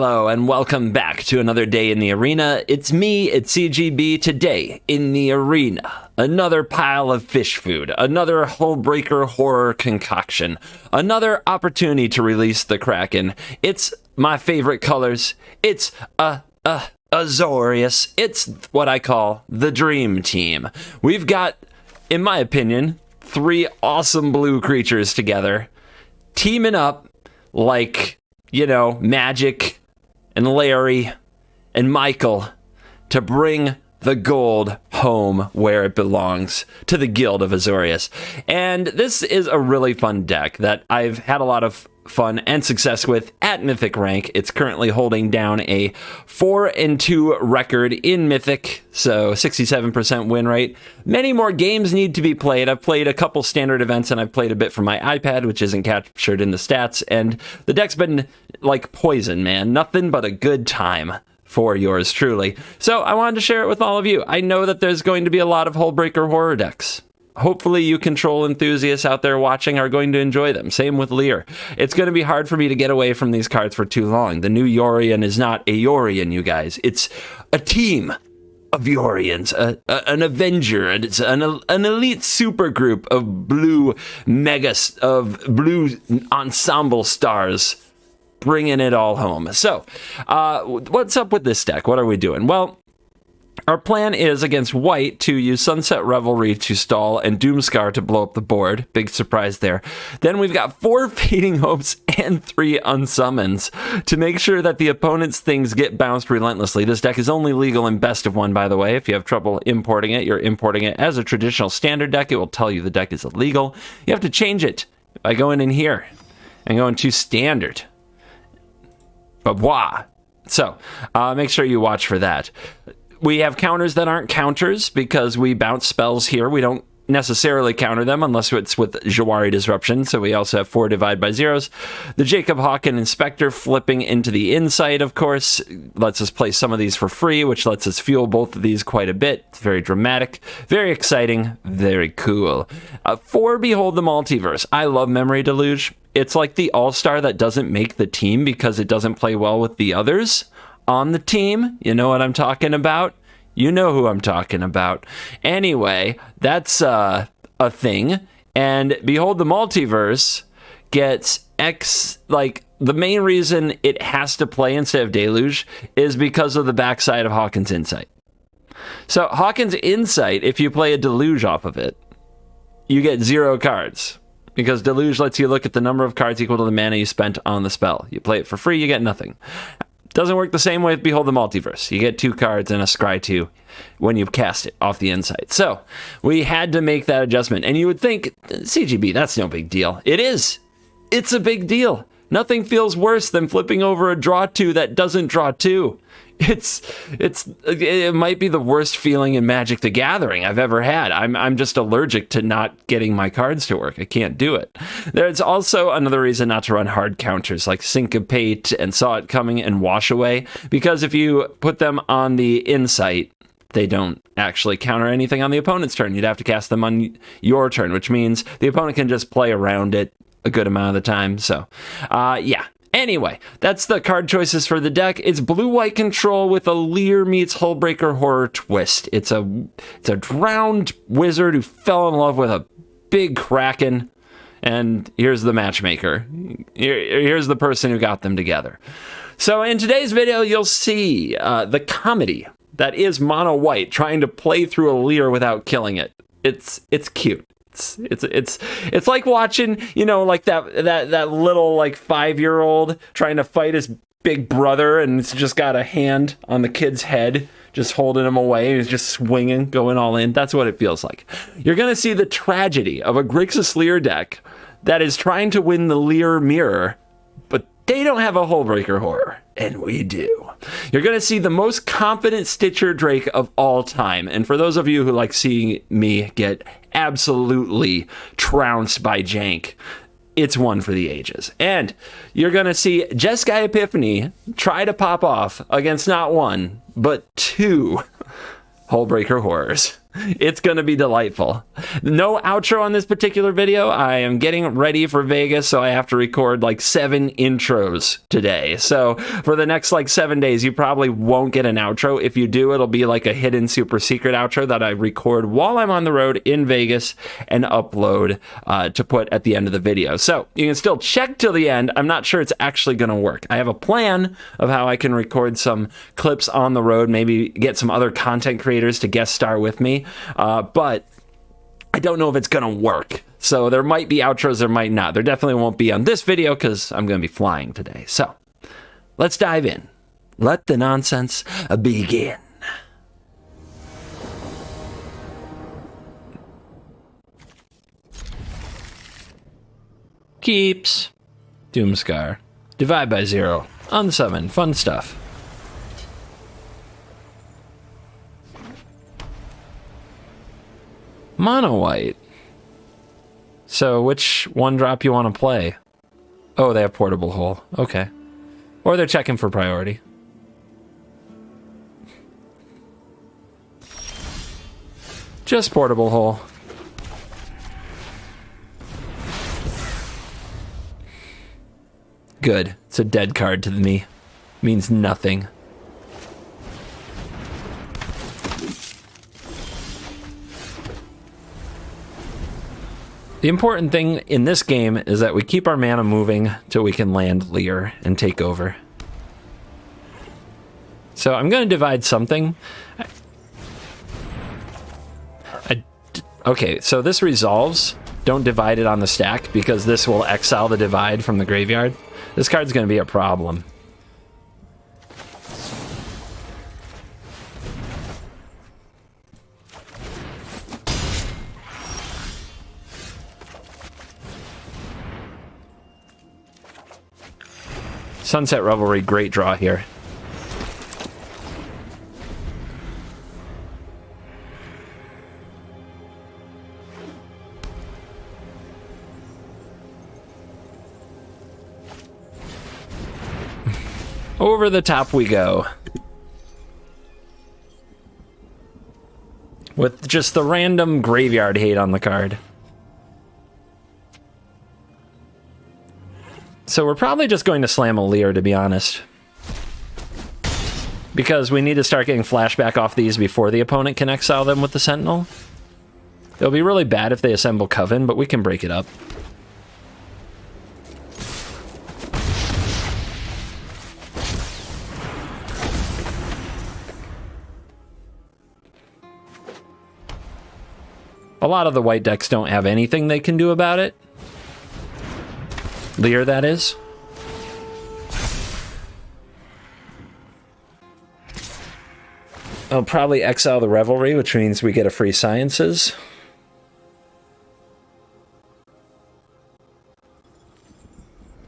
Hello and welcome back to another day in the arena. It's me, it's CGB. Today in the arena. Another pile of fish food, another Hullbreaker horror concoction, another opportunity to release the Kraken. It's my favorite colors. It's Azorius. It's what I call the dream team. We've got, in my opinion, 3 awesome blue creatures together, teaming up like, you know, Magic and Larry and Michael to bring the gold home where it belongs, to the Guild of Azorius. And this is a really fun deck that I've had a lot of fun and success with at Mythic rank. It's currently holding down a 4-2 record in Mythic, so 67% win rate. Many more games need to be played. I've played a couple standard events and I've played a bit from my iPad, which isn't captured in the stats, and the deck's been like poison, man. Nothing but a good time for yours truly. So I wanted to share it with all of you. I know that there's going to be a lot of Hullbreaker horror decks. Hopefully you control enthusiasts out there watching are going to enjoy them. Same with Lear. It's going to be hard for me to get away from these cards for too long. The new Yorion is not a Yorion, you guys. It's a team of Yorions, an Avenger, and it's an elite supergroup of blue ensemble stars bringing it all home. So, what's up with this deck? What are we doing? Well, our plan is against white to use Sunset Revelry to stall and Doomscar to blow up the board. Big surprise there. Then we've got 4 Fading Hopes and 3 Unsummons to make sure that the opponent's things get bounced relentlessly. This deck is only legal in best of 1, by the way. If you have trouble importing it, you're importing it as a traditional standard deck. It will tell you the deck is illegal. You have to change it by going in here and going to standard. Bah. So, make sure you watch for that. We have counters that aren't counters because we bounce spells here. We don't necessarily counter them unless it's with Jawari Disruption. So we also have 4 Divide by Zeros. The Jacob Hawk and Inspector flipping into the Insight, of course, lets us play some of these for free, which lets us fuel both of these quite a bit. It's very dramatic, very exciting, very cool. 4 Behold the Multiverse. I love Memory Deluge. It's like the all-star that doesn't make the team because it doesn't play well with the others on the team. You know what I'm talking about? You know who I'm talking about. Anyway, that's a thing. And Behold the Multiverse gets the main reason it has to play instead of Deluge is because of the backside of Hawkins Insight. So Hawkins Insight, if you play a Deluge off of it, you get 0 cards. Because Deluge lets you look at the number of cards equal to the mana you spent on the spell. You play it for free, you get nothing. Doesn't work the same way with Behold the Multiverse. You get 2 cards and a Scry 2 when you cast it off the Insight. So, we had to make that adjustment. And you would think, CGB, that's no big deal. It is. It's a big deal. Nothing feels worse than flipping over a draw 2 that doesn't draw 2. It might be the worst feeling in Magic the Gathering I've ever had. I'm just allergic to not getting my cards to work. I can't do it. There's also another reason not to run hard counters like Syncopate and Saw It Coming and Wash Away, because if you put them on the Insight, they don't actually counter anything on the opponent's turn. You'd have to cast them on your turn, which means the opponent can just play around it a good amount of the time. So, yeah. Anyway, that's the card choices for the deck. It's blue-white control with a Lear meets Hullbreaker horror twist. It's a drowned wizard who fell in love with a big Kraken, and here's the matchmaker. Here's the person who got them together. So in today's video, you'll see the comedy that is mono white trying to play through a Lear without killing it. It's cute. It's like watching, you know, like that little like 5-year-old trying to fight his big brother, and it's just got a hand on the kid's head, just holding him away. He's just swinging, going all in. That's what it feels like. You're gonna see the tragedy of a Grixis Lear deck that is trying to win the Lear mirror, but they don't have a Hullbreaker horror, and we do. You're going to see the most confident Stitcher Drake of all time. And for those of you who like seeing me get absolutely trounced by jank, it's one for the ages. And you're going to see Jeskai Epiphany try to pop off against not 1, but 2 Hullbreaker horrors. It's going to be delightful. No outro on this particular video. I am getting ready for Vegas, so I have to record like 7 intros today. So for the next like 7 days, you probably won't get an outro. If you do, it'll be like a hidden super secret outro that I record while I'm on the road in Vegas and upload to put at the end of the video. So you can still check till the end. I'm not sure it's actually going to work. I have a plan of how I can record some clips on the road, maybe get some other content creators to guest star with me. But I don't know if it's going to work. So there might be outros, there might not. There definitely won't be on this video because I'm going to be flying today. So let's dive in. Let the nonsense begin. Keeps. Doomscar. Divide by 0. Unsummon. Fun stuff. Mono white. So which one drop you want to play? Oh, they have portable hole. Okay. Or they're checking for priority. Just portable hole. Good. It's a dead card to me. Means nothing. The important thing in this game is that we keep our mana moving till we can land Leer and take over. So I'm going to divide something. Okay, so this resolves. Don't divide it on the stack because this will exile the divide from the graveyard. This card's going to be a problem. Sunset Revelry, great draw here. Over the top we go. With just the random graveyard hate on the card. So we're probably just going to slam a Leer, to be honest. Because we need to start getting flashback off these before the opponent can exile them with the Sentinel. It'll be really bad if they assemble Coven, but we can break it up. A lot of the white decks don't have anything they can do about it. Leer, that is. I'll probably exile the Revelry, which means we get a free Sciences.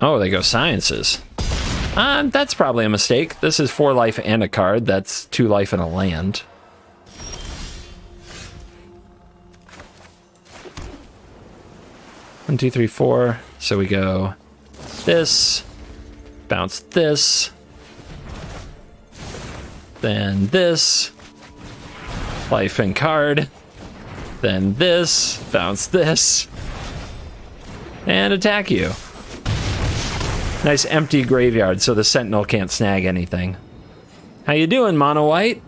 Oh, they go Sciences. That's probably a mistake. This is 4 life and a card. That's 2 life and a land. One, two, three, 4. So we go this, bounce this, then this, life and card, then this, bounce this, and attack you. Nice empty graveyard so the Sentinel can't snag anything. How you doing, Mono White?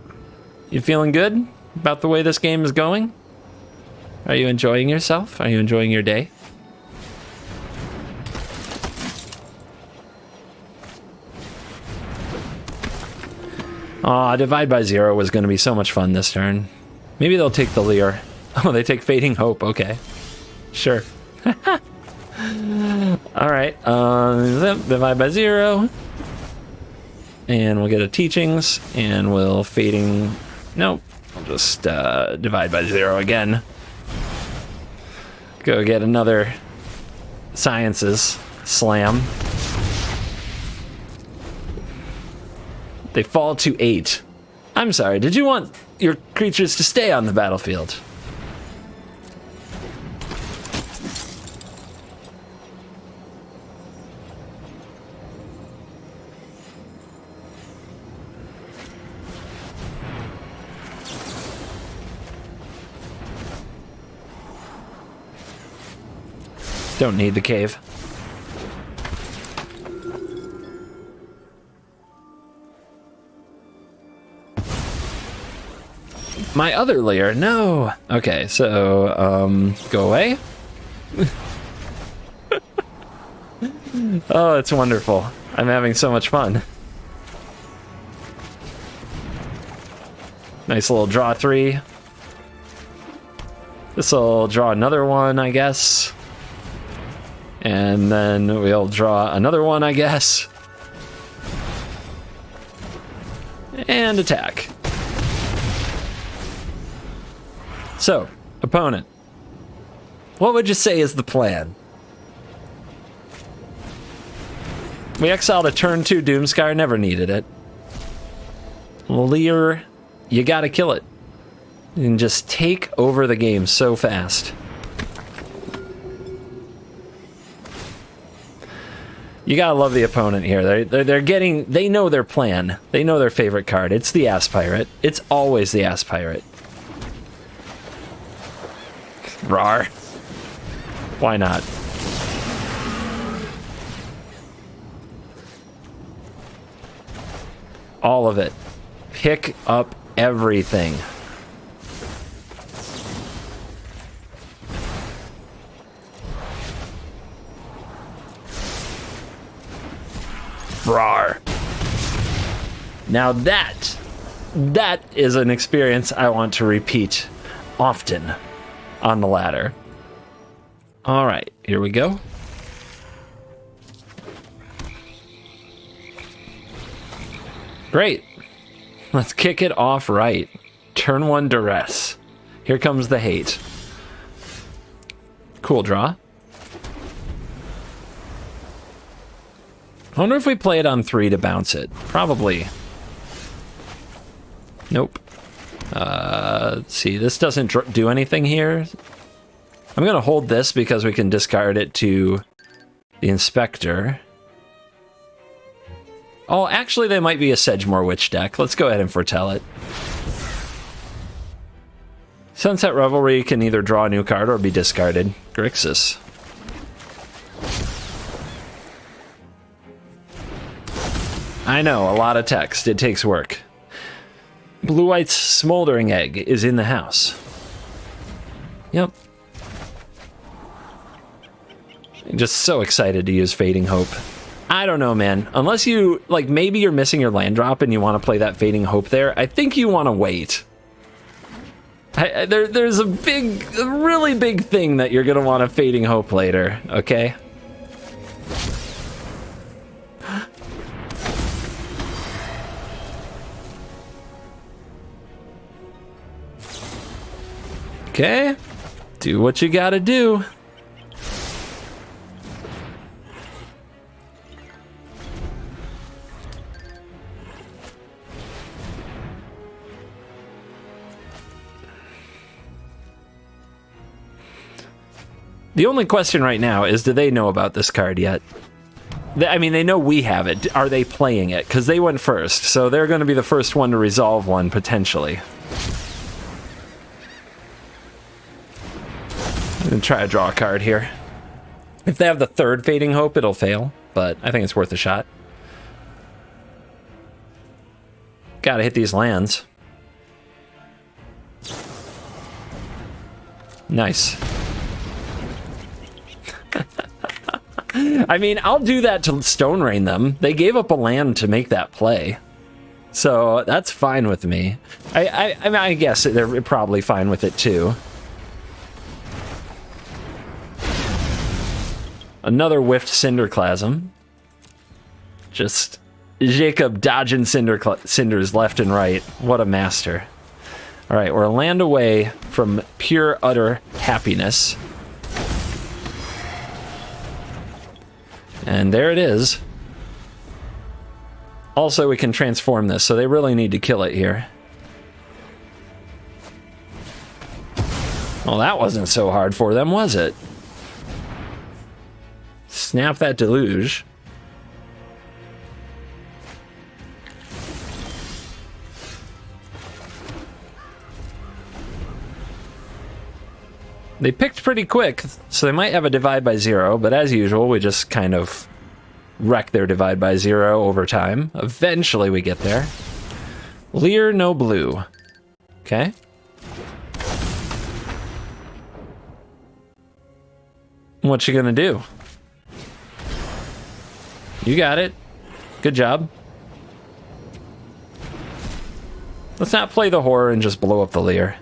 You feeling good about the way this game is going? Are you enjoying yourself? Are you enjoying your day? Aw, Divide by 0 was going to be so much fun this turn. Maybe they'll take the Leer. Oh, they take Fading Hope. Okay. Sure. Alright. Divide by 0. And we'll get a Teachings. And we'll Fading... Nope. I'll just Divide by 0 again. Go get another Sciences. Slam. They fall to 8. I'm sorry, did you want your creatures to stay on the battlefield? Don't need the cave. My other layer, no. Okay, so, go away. Oh, it's wonderful. I'm having so much fun. Nice little draw 3. This'll draw another one, I guess. And then we'll draw another one, I guess. And attack. So, opponent. What would you say is the plan? We exiled a turn 2 Doomscar, never needed it. Leer, you gotta kill it. You can just take over the game so fast. You gotta love the opponent here. They know their plan. They know their favorite card. It's the Ass Pirate. It's always the Ass Pirate. Rawr. Why not? All of it. Pick up everything. Rawr. Now that is an experience I want to repeat often on the ladder. All right, here we go. Great. Let's kick it off right. Turn 1 Duress. Here comes the hate. Cool draw. I wonder if we play it on 3 to bounce it. Probably. Nope. Let's see, this doesn't do anything here. I'm going to hold this because we can discard it to the Inspector. Oh, actually, they might be a Sedgemoor Witch deck. Let's go ahead and foretell it. Sunset Revelry can either draw a new card or be discarded. Grixis. I know, a lot of text. It takes work. Blue-White's Smoldering Egg is in the house. Yep. I'm just so excited to use Fading Hope. I don't know, man. Unless you, like, maybe you're missing your land drop and you want to play that Fading Hope there, I think you want to wait. There's a really big thing that you're going to want a Fading Hope later, okay? Okay, do what you gotta do. The only question right now is, do they know about this card yet? I mean, they know we have it. Are they playing it? Because they went first, so they're going to be the first one to resolve one, potentially. I'm going to try to draw a card here. If they have the 3rd Fading Hope, it'll fail, but I think it's worth a shot. Gotta hit these lands. Nice. I mean, I'll do that to Stone Rain them. They gave up a land to make that play. So that's fine with me. I mean, I guess they're probably fine with it too. Another whiffed Cinderclasm. Just Jacob dodging cinders left and right. What a master. All right, we're a land away from pure, utter happiness. And there it is. Also, we can transform this, so they really need to kill it here. Well, that wasn't so hard for them, was it? Snap that deluge. They picked pretty quick, so they might have a divide by 0, but as usual, we just kind of wreck their divide by 0 over time. Eventually we get there. Leer, no blue. Okay. What you gonna do? You got it. Good job. Let's not play the horror and just blow up the Leer.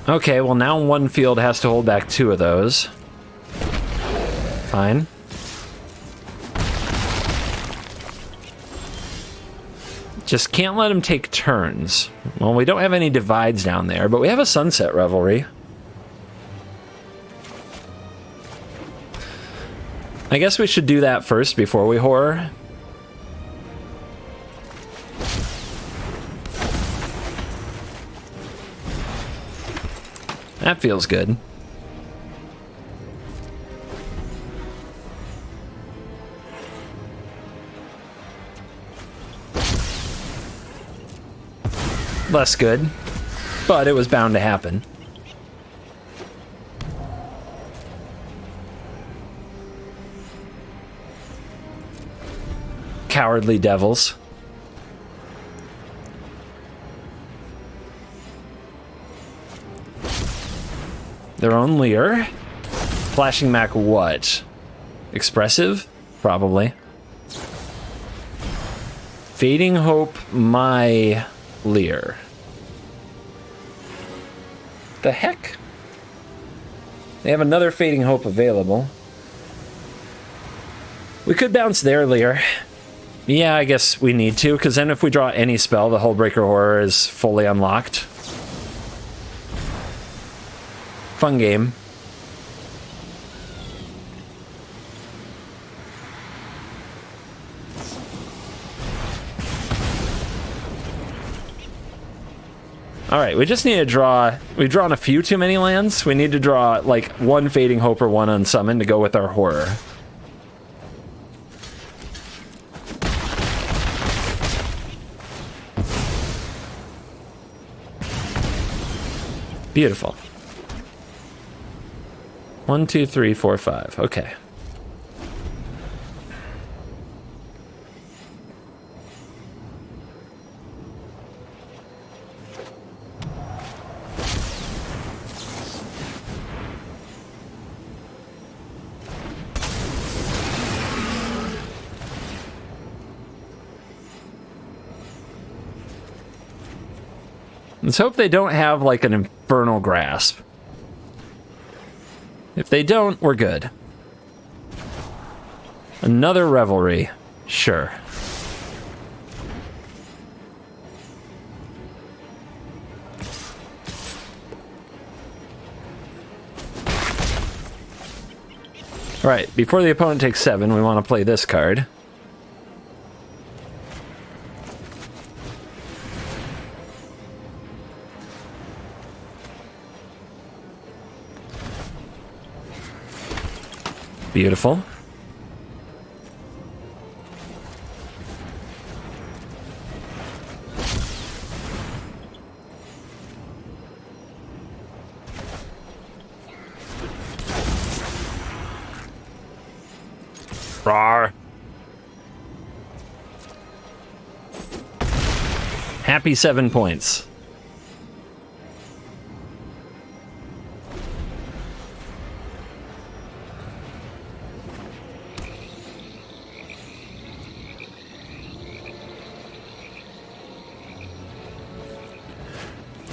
Okay, well now one field has to hold back 2 of those. Fine. Just can't let him take turns. Well, we don't have any divides down there, but we have a Sunset Revelry. I guess we should do that first before we horror. That feels good. Less good, but it was bound to happen. Cowardly devils. Their own Leer. Flashing back what? Expressive? Probably. Fading Hope, my Leer. The heck? They have another Fading Hope available. We could bounce their Leer. Yeah, I guess we need to, because then if we draw any spell, the Hullbreaker Horror is fully unlocked. Fun game. Alright, we just need to draw... We've drawn a few too many lands. We need to draw, like, one Fading Hope or one Unsummon to go with our Horror. Beautiful. 1, 2, 3, 4, 5. Okay. Let's hope they don't have, like, an Infernal Grasp. If they don't, we're good. Another Revelry. Sure. Alright, before the opponent takes 7, we want to play this card. Beautiful. Rawr. Happy 7 points.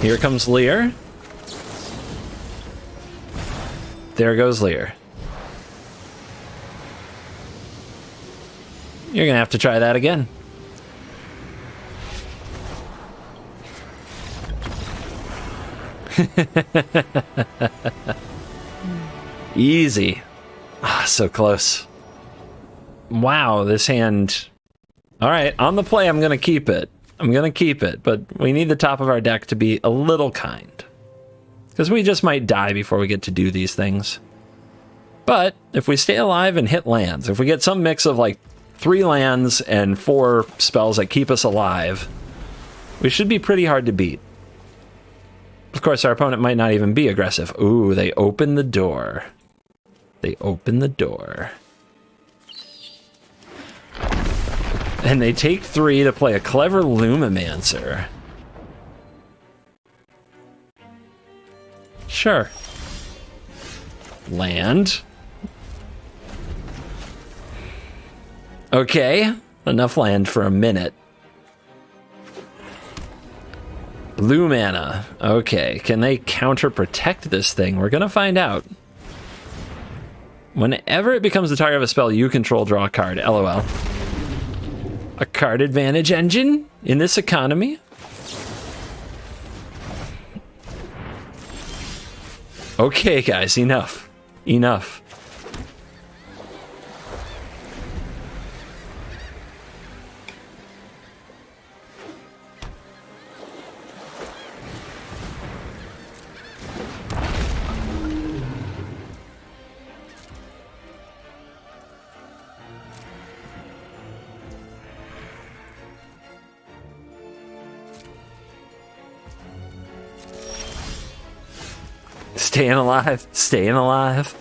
Here comes Leer. There goes Leer. You're gonna have to try that again. Easy. Ah, so close. Wow, this hand... Alright, on the play, I'm gonna keep it. I'm gonna keep it, but we need the top of our deck to be a little kind. Because we just might die before we get to do these things. But if we stay alive and hit lands, if we get some mix of like 3 lands and 4 spells that keep us alive, we should be pretty hard to beat. Of course, our opponent might not even be aggressive. Ooh, they open the door. They open the door. And they take 3 to play a clever Lumimancer. Sure. Land. Okay, enough land for a minute. Blue mana. Okay, can they counter protect this thing? We're gonna find out. Whenever it becomes the target of a spell you control, draw a card. LOL. A card advantage engine in this economy? Okay, guys, enough. Enough. Staying alive, staying alive.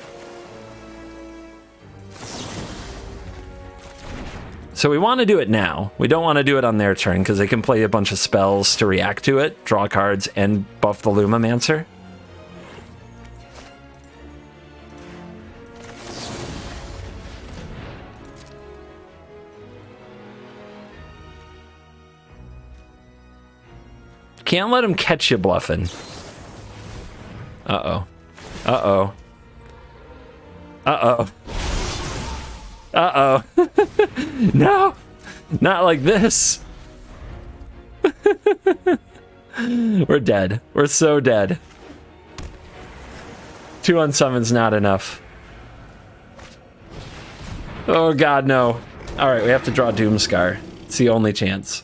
So we want to do it now. We don't want to do it on their turn because they can play a bunch of spells to react to it, draw cards, and buff the Lumimancer. Can't let them catch you bluffing. Uh-oh. Uh-oh. Uh-oh. Uh-oh. No! Not like this! We're dead. We're so dead. 2 unsummon's not enough. Oh god, no. Alright, we have to draw Doomscar. It's the only chance.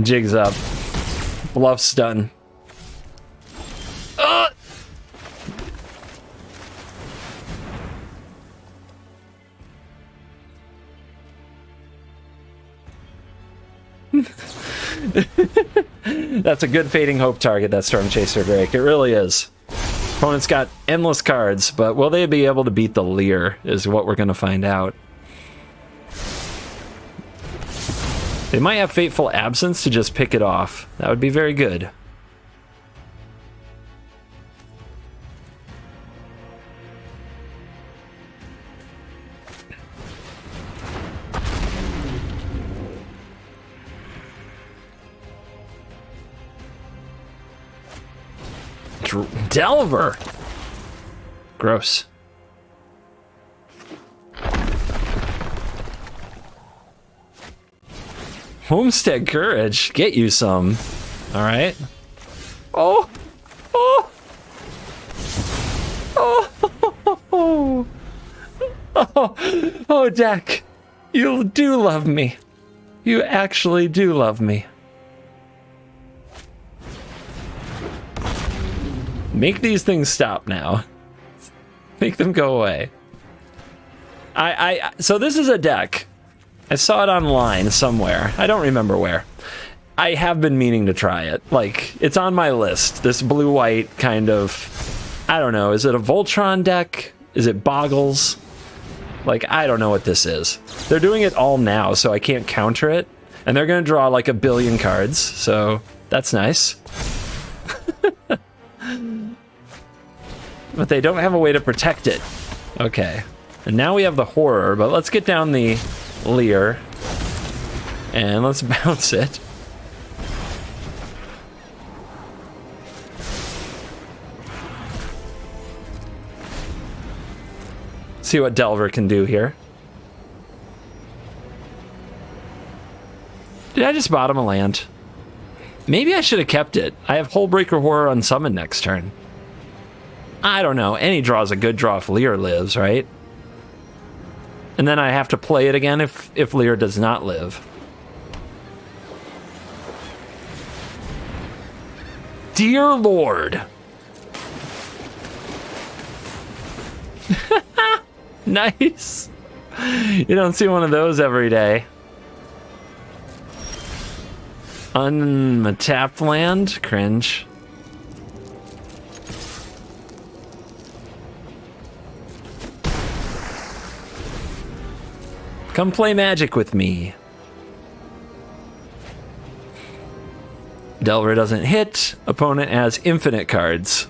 Jig's up. Bluff's done. That's a good Fading Hope target, that Storm Chaser Drake. It really is. Opponent's got endless cards, but will they be able to beat the Leer is what we're going to find out. They might have Fateful Absence to just pick it off. That would be very good. Delver! Gross. Homestead Courage, get you some. All right. Oh, oh, oh, oh, deck. You do love me. You actually do love me. Make these things stop now. Make them go away. So this is a deck. I saw it online somewhere. I don't remember where. I have been meaning to try it. Like, it's on my list. This blue-white kind of... I don't know. Is it a Voltron deck? Is it Boggles? Like, I don't know what this is. They're doing it all now, so I can't counter it. And they're going to draw like 1 billion cards, so that's nice. But they don't have a way to protect it. Okay. And now we have the Horror, but let's get down the Leer. And let's bounce it. See what Delver can do here. Did I just bottom a land? Maybe I should have kept it. I have Hullbreaker Horror on summon next turn. I don't know. Any draw is a good draw if Lear lives, right? And then I have to play it again if Lear does not live. Dear Lord. Nice. You don't see one of those every day. Untapped land? Cringe. Come play Magic with me. Delver doesn't hit. Opponent has infinite cards.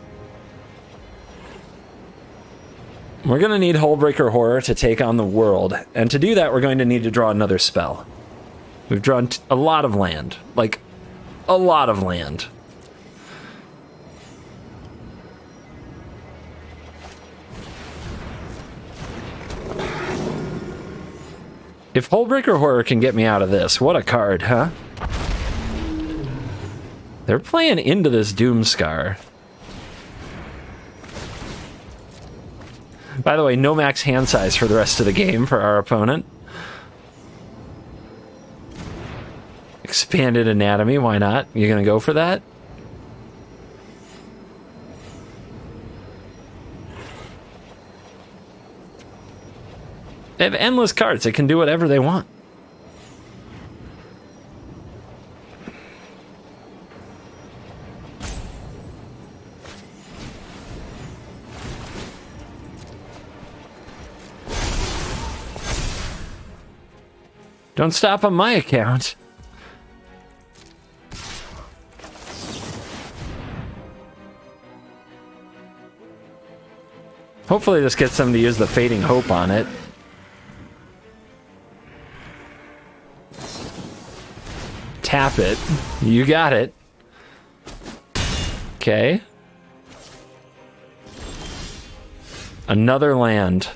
We're going to need Hullbreaker Horror to take on the world. And to do that, we're going to need to draw another spell. We've drawn a lot of land. Like, a lot of land. If Hullbreaker Horror can get me out of this, what a card, huh? They're playing into this Doomscar. By the way, no max hand size for the rest of the game for our opponent. Expanded Anatomy, why not? You gonna go for that? They have endless cards. They can do whatever they want. Don't stop on my account. Hopefully this gets them to use the Fading Hope on it. Tap it. You got it. Okay. Another land.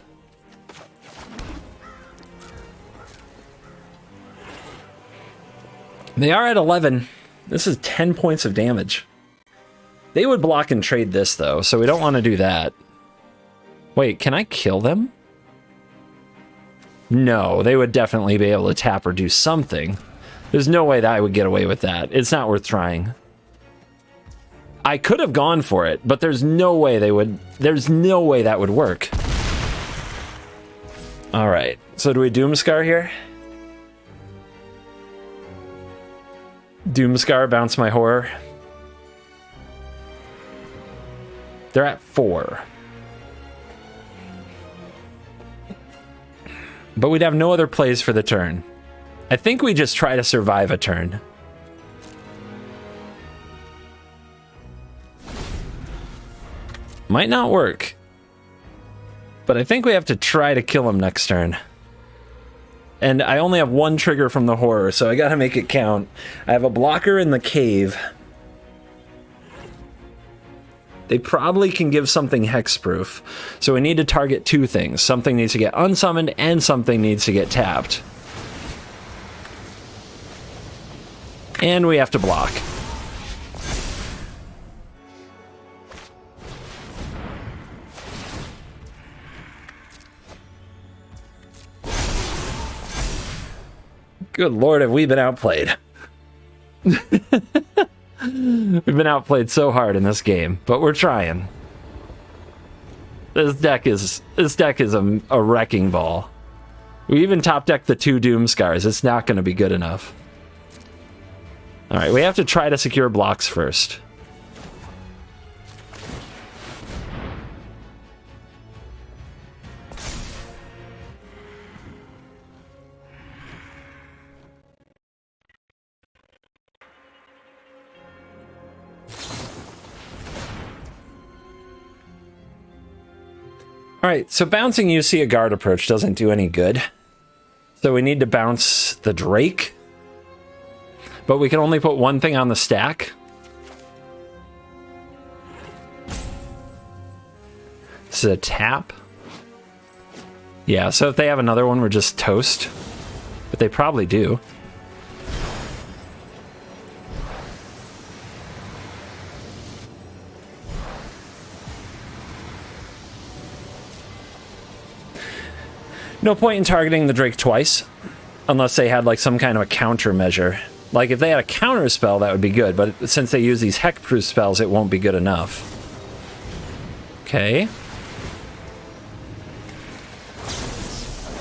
They are at 11. This is 10 points of damage. They would block and trade this, though, so we don't want to do that. Wait, can I kill them? No, they would definitely be able to tap or do something. There's no way that I would get away with that. It's not worth trying. I could have gone for it, but there's no way they would... There's no way that would work. Alright, so do we Doomscar here? Doomscar, bounce my horror. They're at 4. But we'd have no other plays for the turn. I think we just try to survive a turn. Might not work. But I think we have to try to kill him next turn. And I only have one trigger from the horror, so I gotta make it count. I have a blocker in the cave. They probably can give something hexproof. So we need to target 2 things. Something needs to get unsummoned, and something needs to get tapped. And we have to block. Good Lord, have we been outplayed. We've been outplayed so hard in this game, but we're trying. This deck is a wrecking ball. We even top decked the 2 Doomscars. It's not going to be good enough. All right, we have to try to secure blocks first. All right, so bouncing you see a guard approach doesn't do any good. So we need to bounce the Drake. But we can only put one thing on the stack. This is a tap. Yeah, so if they have another one, we're just toast. But they probably do. No point in targeting the Drake twice, unless they had like some kind of a countermeasure. Like if they had a counter spell, that would be good, but since they use these hexproof spells, it won't be good enough. Okay.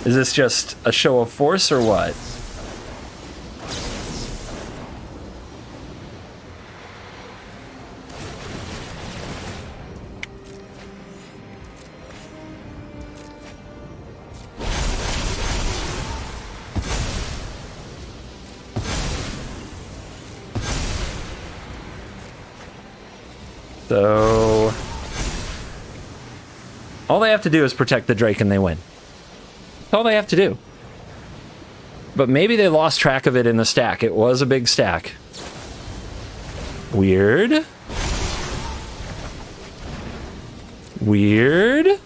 Is this just a show of force or what? So all they have to do is protect the Drake and they win. That's all they have to do. But maybe they lost track of it in the stack. It was a big stack. Weird. Weird.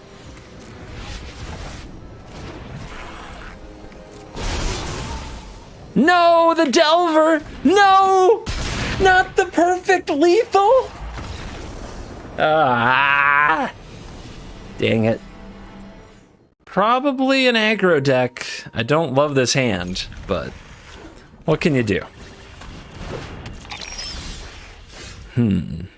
No, the Delver! No! Not the perfect lethal! Ah! Dang it. Probably an aggro deck. I don't love this hand, but what can you do? I'm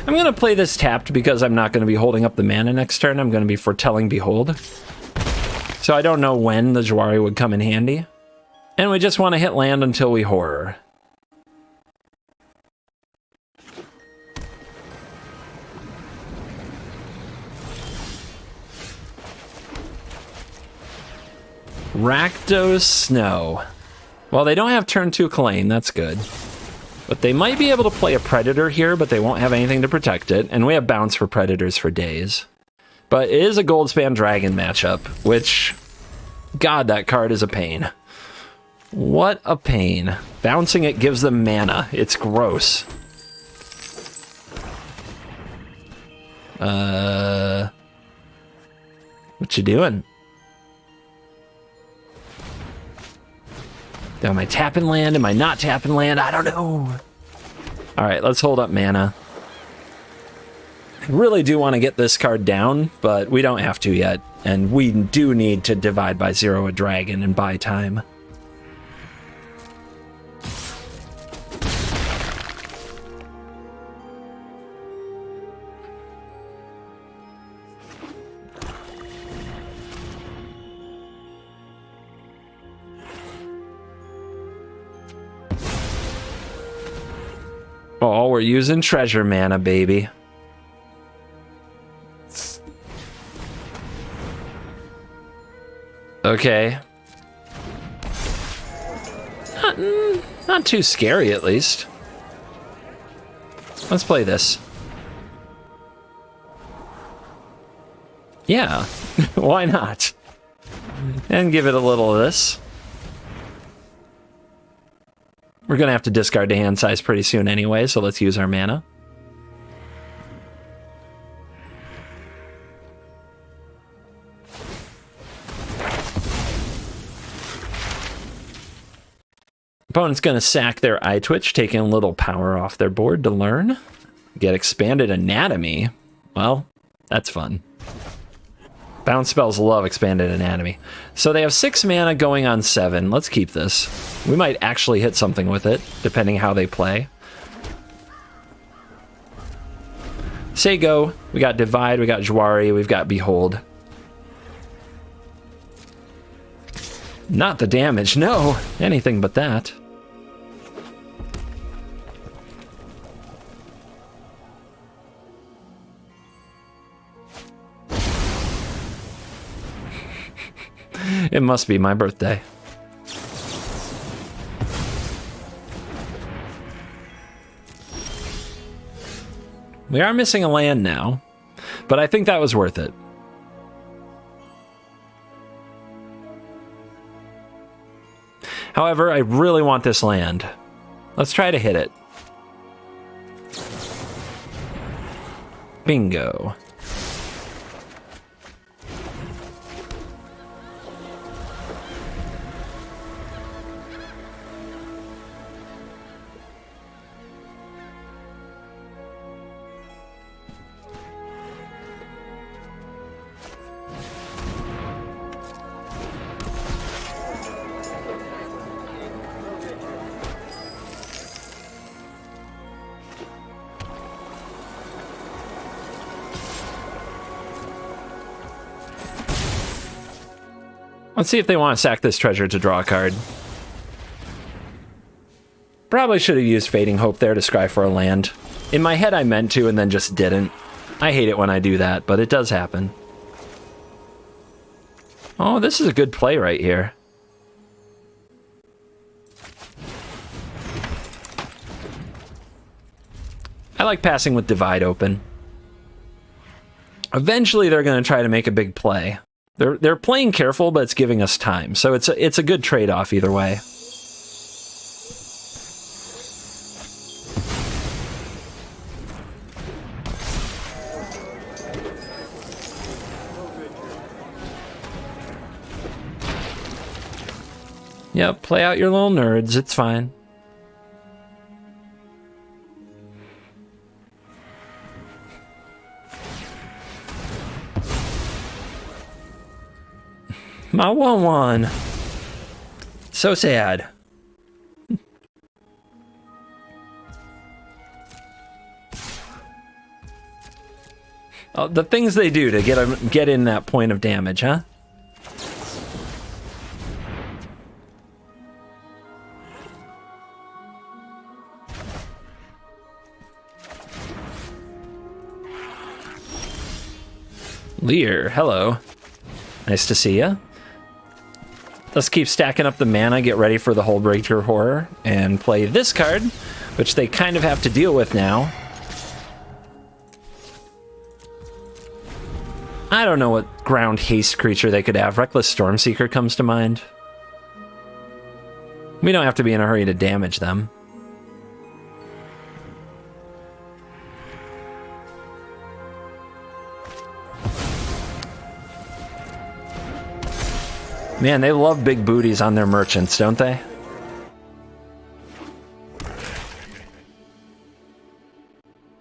gonna play this tapped because I'm not gonna be holding up the mana next turn. I'm gonna be foretelling Behold. So I don't know when the Jwari would come in handy. And we just want to hit land until we horror. Rakdos Snow. Well, they don't have turn 2 claim, that's good. But they might be able to play a Predator here, but they won't have anything to protect it. And we have bounce for Predators for days. But it is a Goldspan Dragon matchup, which, God, that card is a pain. What a pain. Bouncing it gives them mana. It's gross. What you doing? Am I tapping land? Am I not tapping land? I don't know. Alright, let's hold up mana. I really do want to get this card down, but we don't have to yet. And we do need to divide by 0 a dragon and buy time. Oh, we're using treasure mana, baby. Okay. Not too scary, at least. Let's play this. Yeah, why not? And give it a little of this. We're going to have to discard the hand size pretty soon anyway, so let's use our mana. Opponent's going to sack their Eye Twitch, taking a little power off their board to learn. Get Expanded Anatomy. Well, that's fun. Bounce spells love Expanded Anatomy. So they have 6 mana going on 7. Let's keep this. We might actually hit something with it, depending how they play. Say go. We got Divide, we got Jwari, we've got Behold. Not the damage, no. Anything but that. It must be my birthday. We are missing a land now, but I think that was worth it. However, I really want this land. Let's try to hit it. Bingo. Let's see if they want to sack this treasure to draw a card. Probably should have used Fading Hope there to scry for a land. In my head I meant to and then just didn't. I hate it when I do that, but it does happen. Oh, this is a good play right here. I like passing with Divide open. Eventually they're going to try to make a big play. They're playing careful, but it's giving us time. So it's a good trade-off either way. Yep, play out your little nerds, it's fine. My 1/1. So sad. Oh, the things they do to get in that point of damage, huh? Lear, hello. Nice to see ya. Let's keep stacking up the mana, get ready for the Hullbreaker Horror, and play this card, which they kind of have to deal with now. I don't know what ground haste creature they could have. Reckless Stormseeker comes to mind. We don't have to be in a hurry to damage them. Man, they love big booties on their merchants, don't they?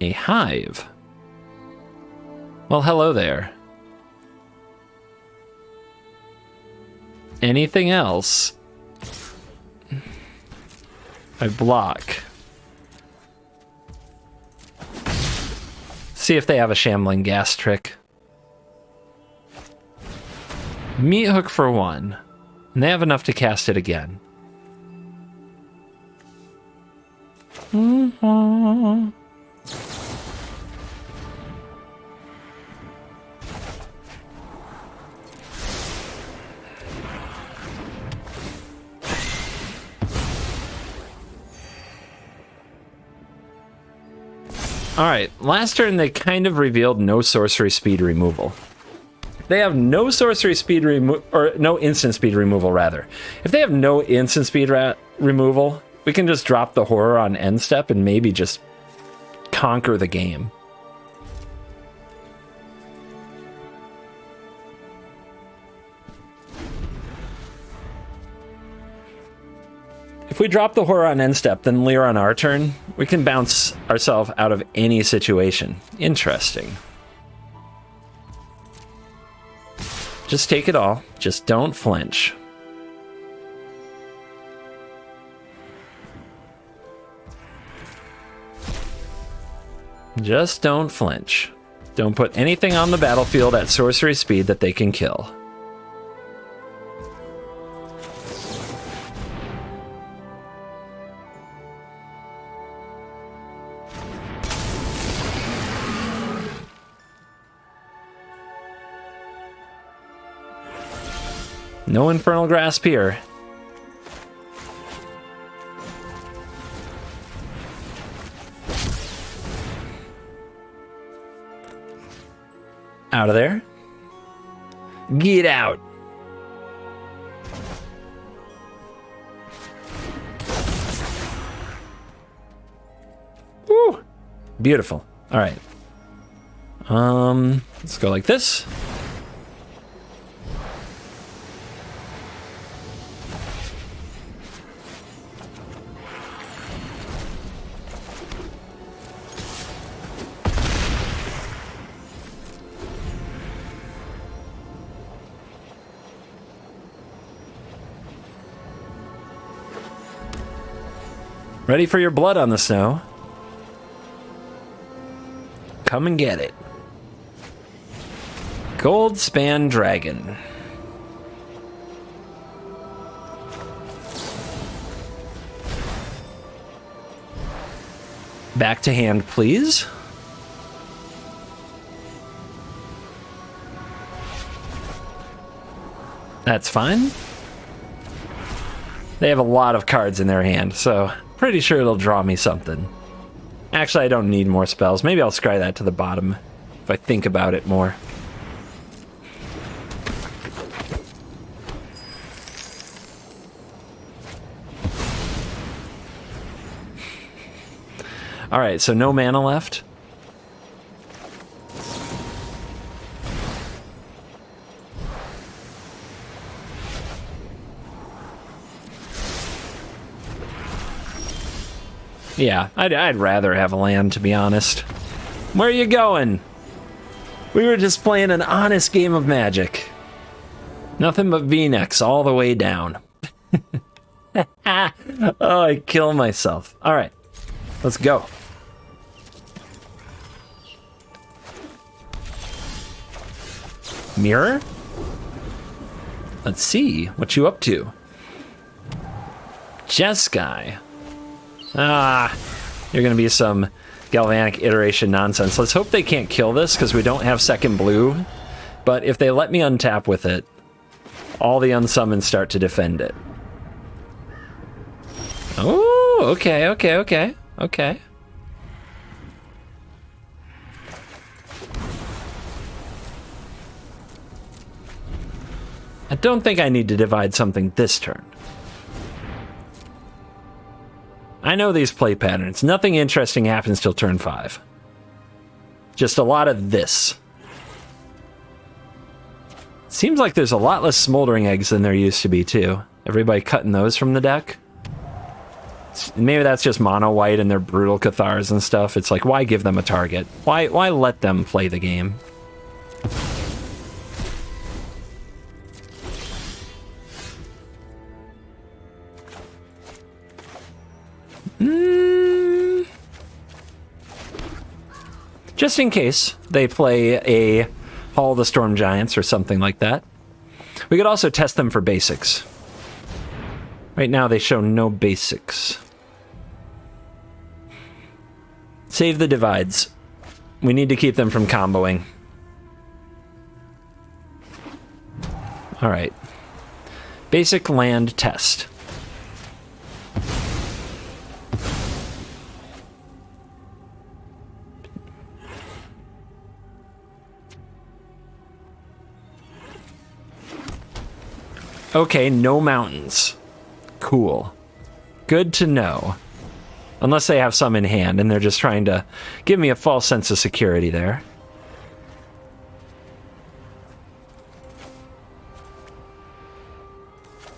A hive. Well, hello there. Anything else? I block. See if they have a Shambling Gas trick. Meat Hook for 1. And they have enough to cast it again. Alright, last turn they kind of revealed no sorcery speed removal. They have no sorcery speed or no instant speed removal, rather. If they have no instant speed removal, we can just drop the horror on end step and maybe just conquer the game. If we drop the horror on end step, then Lear on our turn, we can bounce ourselves out of any situation. Interesting. Just take it all. Just don't flinch. Just don't flinch. Don't put anything on the battlefield at sorcery speed that they can kill. No Infernal Grasp here. Out of there. Get out. Woo! Beautiful. All right. Let's go like this. Ready for your blood on the snow. Come and get it. Goldspan Dragon. Back to hand, please. That's fine. They have a lot of cards in their hand, so pretty sure it'll draw me something. Actually, I don't need more spells. Maybe I'll scry that to the bottom if I think about it more. All right, so no mana left. Yeah, I'd rather have a land, to be honest. Where are you going? We were just playing an honest game of Magic. Nothing but V-necks all the way down. Oh, I kill myself. All right, let's go. Mirror? Let's see what you up to. Jeskai. Ah, you're gonna be some galvanic iteration nonsense. Let's hope they can't kill this because we don't have second blue. But if they let me untap with it, all the unsummons start to defend it. Oh, okay. I don't think I need to divide something this turn. I know these play patterns. Nothing interesting happens till turn 5. Just a lot of this. Seems like there's a lot less smoldering eggs than there used to be, too. Everybody cutting those from the deck. Maybe that's just mono white and their brutal Cathars and stuff. It's like, why give them a target? Why let them play the game? Just in case they play a Hall of the Storm Giants or something like that. We could also test them for basics. Right now they show no basics. Save the divides. We need to keep them from comboing. All right. Basic land test. Okay, no mountains. Cool. Good to know. Unless they have some in hand and they're just trying to give me a false sense of security there.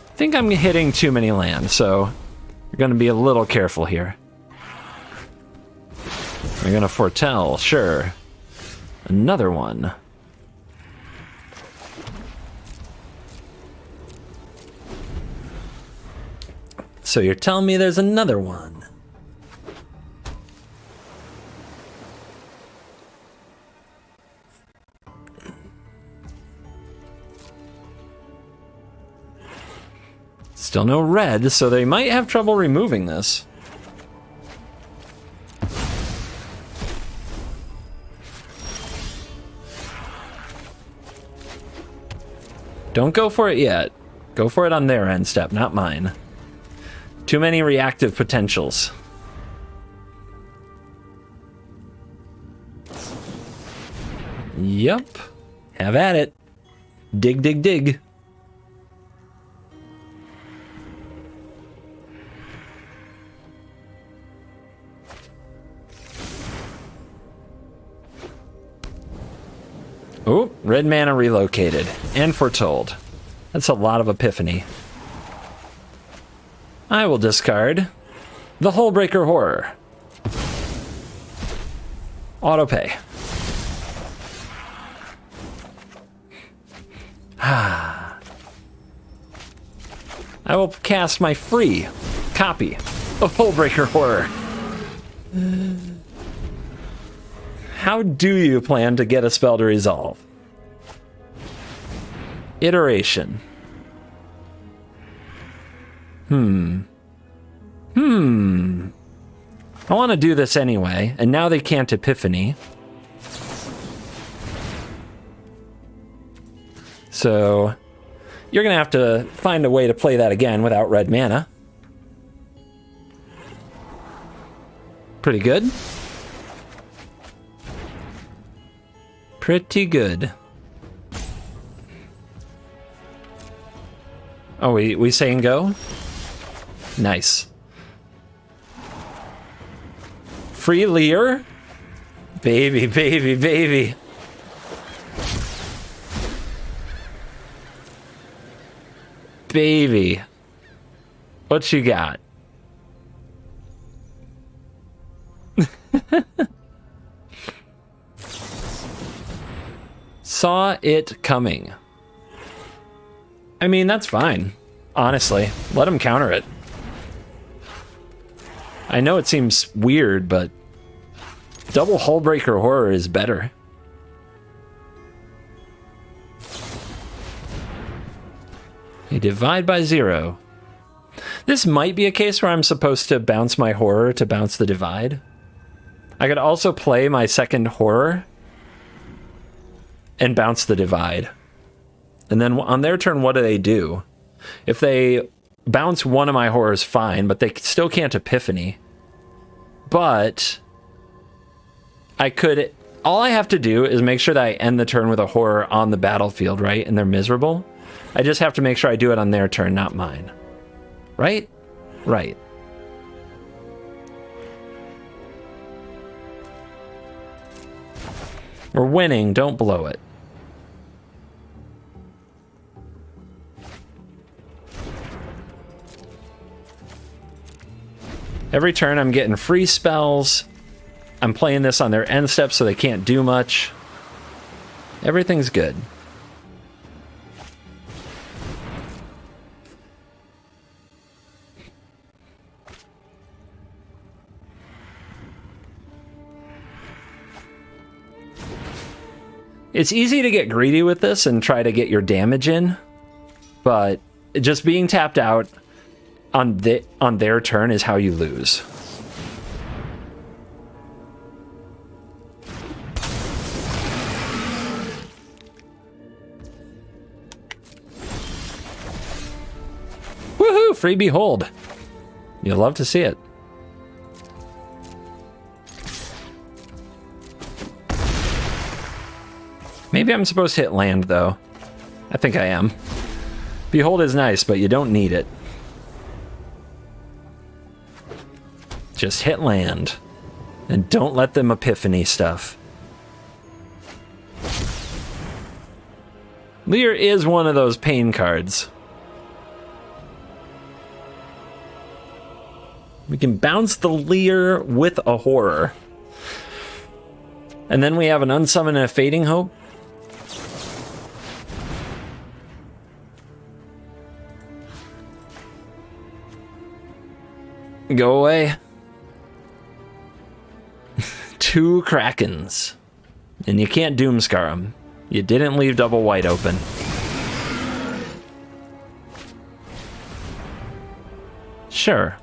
I think I'm hitting too many lands, so you're going to be a little careful here. We're going to foretell, sure. Another one. So you're telling me there's another one? Still no red, so they might have trouble removing this. Don't go for it yet. Go for it on their end step, not mine. Too many reactive potentials. Yup. Have at it. Dig, dig, dig. Oh, red mana relocated and foretold. That's a lot of epiphany. I will discard the Hullbreaker Horror. Autopay. I will cast my free copy of Hullbreaker Horror. How do you plan to get a spell to resolve? Iteration. I want to do this anyway, and now they can't Epiphany. So you're going to have to find a way to play that again without red mana. Pretty good. Pretty good. Oh, we saying go? Nice. Free Lear? Baby, baby, baby. Baby. What you got? Saw it coming. I mean, that's fine. Honestly, let him counter it. I know it seems weird, but double Hullbreaker Horror is better. You divide by 0. This might be a case where I'm supposed to bounce my Horror to bounce the divide. I could also play my second Horror and bounce the divide. And then on their turn, what do? If they bounce one of my Horrors, fine, but they still can't Epiphany. But I could... All I have to do is make sure that I end the turn with a Horror on the battlefield, right? And they're miserable. I just have to make sure I do it on their turn, not mine. Right? Right. We're winning, don't blow it. Every turn I'm getting free spells. I'm playing this on their end step so they can't do much. Everything's good. It's easy to get greedy with this and try to get your damage in, but just being tapped out on their turn is how you lose. Woohoo! Free Behold. You'll love to see it. Maybe I'm supposed to hit land, though. I think I am. Behold is nice, but you don't need it. Just hit land. And don't let them Epiphany stuff. Lear is one of those pain cards. We can bounce the Lear with a Horror. And then we have an Unsummon and a Fading Hope. Go away. 2 Krakens. And you can't Doomscar them. You didn't leave double white open. Sure.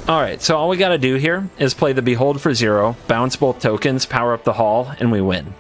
Alright, so all we gotta do here is play the Behold for 0, bounce both tokens, power up the Hall, and we win.